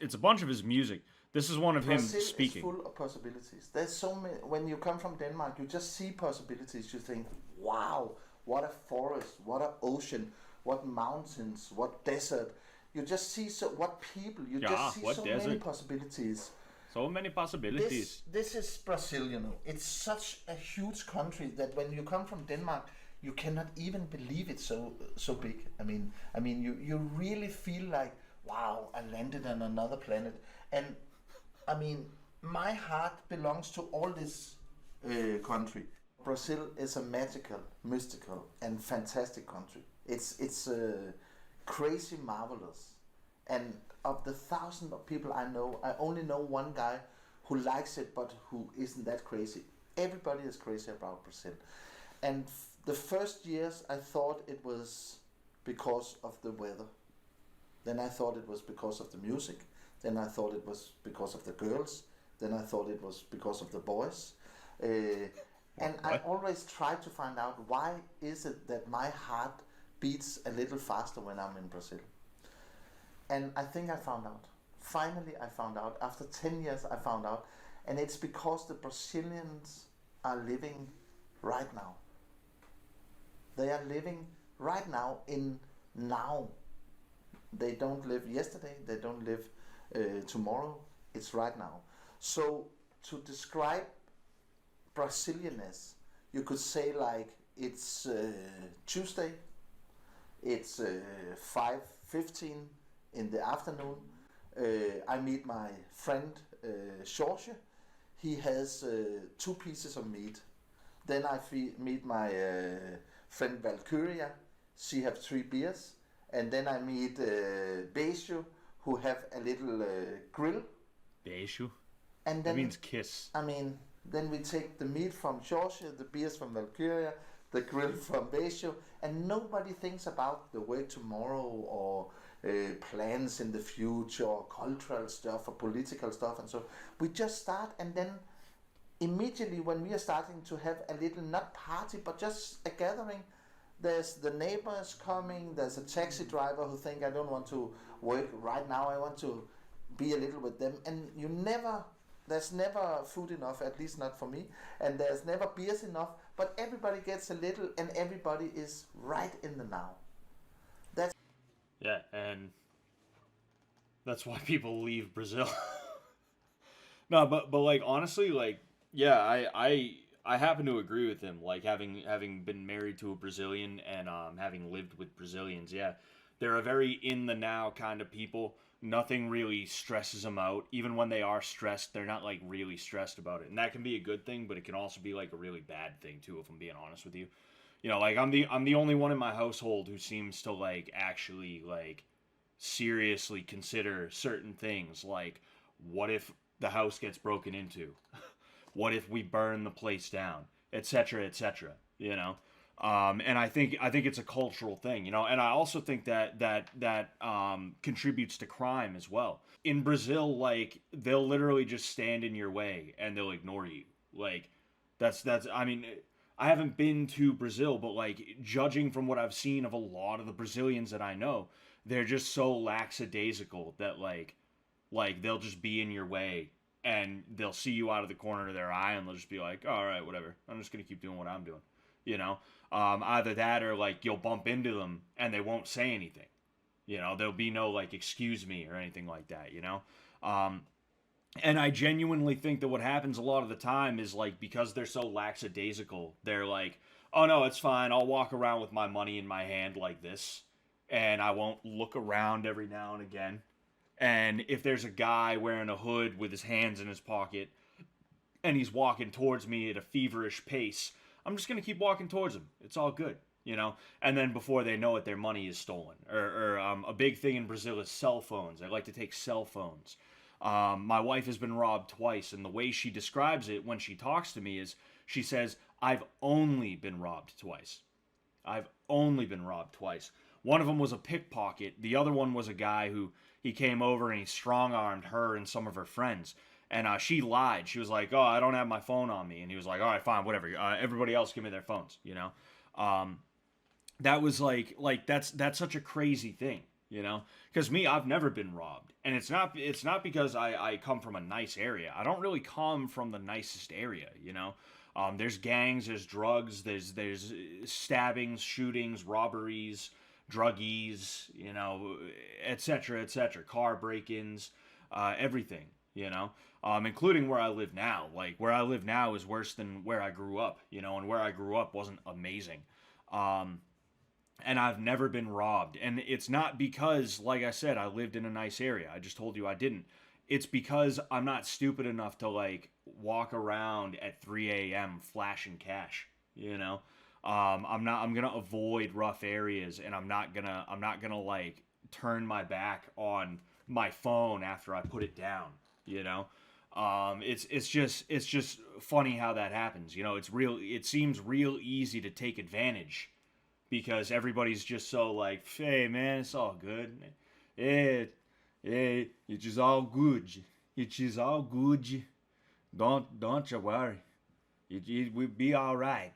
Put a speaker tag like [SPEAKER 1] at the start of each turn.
[SPEAKER 1] it's a bunch of his music. This is one of him
[SPEAKER 2] Brazil is
[SPEAKER 1] speaking.
[SPEAKER 2] full of possibilities. There's so many. When you come from Denmark, you just see possibilities. You think, wow, what a forest, what a ocean, what mountains, what desert. You just see what people. You
[SPEAKER 1] Yeah,
[SPEAKER 2] just see
[SPEAKER 1] what
[SPEAKER 2] so many
[SPEAKER 1] desert?
[SPEAKER 2] possibilities.
[SPEAKER 1] So many possibilities.
[SPEAKER 2] This is Brazil. You know, it's such a huge country that when you come from Denmark, you cannot even believe it's so big. You really feel like, wow, I landed on another planet. And I mean, my heart belongs to all this country. Brazil is a magical, mystical, and fantastic country. It's crazy, marvelous. And of the thousands of people I know, I only know one guy who likes it, but who isn't that crazy. Everybody is crazy about Brazil. And the first years, I thought it was because of the weather. Then I thought it was because of the music. Then I thought it was because of the girls. Then I thought it was because of the boys. And I
[SPEAKER 1] What?
[SPEAKER 2] always try to find out why is it that my heart beats a little faster when I'm in Brazil. And I think I found out. Finally, I found out. After 10 years, I found out. And it's because the Brazilians are living right now. They are living right now in now. They don't live yesterday. They don't live tomorrow. It's right now. So to describe Brazilianness, you could say like it's Tuesday. It's 5:15 in the afternoon. I meet my friend Jorge. He has 2 pieces of meat. Then I meet my friend Valkyria. She have 3 beers. And then I meet Beijo, who have a little grill.
[SPEAKER 1] Beijo.
[SPEAKER 2] And
[SPEAKER 1] That
[SPEAKER 2] then,
[SPEAKER 1] means kiss.
[SPEAKER 2] then we take the meat from Jorge, the beers from Valkyria, the grill from Beijo, and nobody thinks about the way tomorrow or plans in the future or cultural stuff or political stuff and so. We just start, and then immediately when we are starting to have a little, not party, but just a gathering, there's the neighbors coming, there's a taxi driver who think I don't want to work right now, I want to be a little with them, and there's never food enough, at least not for me, and there's never beers enough, but everybody gets a little and everybody is right in the now. That's
[SPEAKER 1] Yeah, and that's why people leave Brazil. No, but like honestly, like yeah, I happen to agree with him. Like having been married to a Brazilian and having lived with Brazilians, yeah, they're a very in the now kind of people. Nothing really stresses them out. Even when they are stressed, they're not like really stressed about it, and that can be a good thing, but it can also be like a really bad thing too. If I'm being honest with you, like I'm the only one in my household who seems to like actually like seriously consider certain things like what if the house gets broken into, what if we burn the place down, etc., etc. And I think it's a cultural thing, and I also think that contributes to crime as well. In Brazil, like they'll literally just stand in your way and they'll ignore you. Like that's I mean, I haven't been to Brazil, but like judging from what I've seen of a lot of the Brazilians that I know, they're just so lackadaisical that like they'll just be in your way and they'll see you out of the corner of their eye and they'll just be like, all right, whatever. I'm just gonna keep doing what I'm doing. You know, Either that or like you'll bump into them and they won't say anything. There'll be no like excuse me or anything like that. Um, and I genuinely think that what happens a lot of the time is like because they're so lackadaisical, they're like, oh no, it's fine. I'll walk around with my money in my hand like this, and I won't look around every now and again. And if there's a guy wearing a hood with his hands in his pocket and he's walking towards me at a feverish pace, I'm just gonna keep walking towards him. It's all good. And then before they know it, their money is stolen. Or a big thing in Brazil is cell phones. They like to take cell phones. My wife has been robbed twice, and the way she describes it when she talks to me is she says, "I've only been robbed twice. I've only been robbed twice." One of them was a pickpocket. The other one was a guy who he came over and he strong armed her and some of her friends. And she lied. She was like, "Oh, I don't have my phone on me." And he was like, "All right, fine, whatever. Everybody else give me their phones." That was like that's such a crazy thing. you know. Because me, I've never been robbed, and it's not because I come from a nice area. I don't really come from the nicest area, you know. There's gangs, there's drugs, there's stabbings, shootings, robberies, druggies, you know, etc., car break-ins, everything, you know, including where I live now. Like where I live now is worse than where I grew up, you know, and where I grew up wasn't amazing. Um, and I've never been robbed. And it's not because, like I said, I lived in a nice area. I just told you I didn't. It's because I'm not stupid enough to like walk around at 3 a.m. flashing cash. You know, I'm not. I'm gonna avoid rough areas, and I'm not gonna. Like turn my back on my phone after I put it down. You know, it's just funny how that happens. You know, it's real. It seems real easy to take advantage because everybody's just so like, hey man, it's all good. Yeah, yeah, it is all good. It is all good. Don't you worry. It will be all right.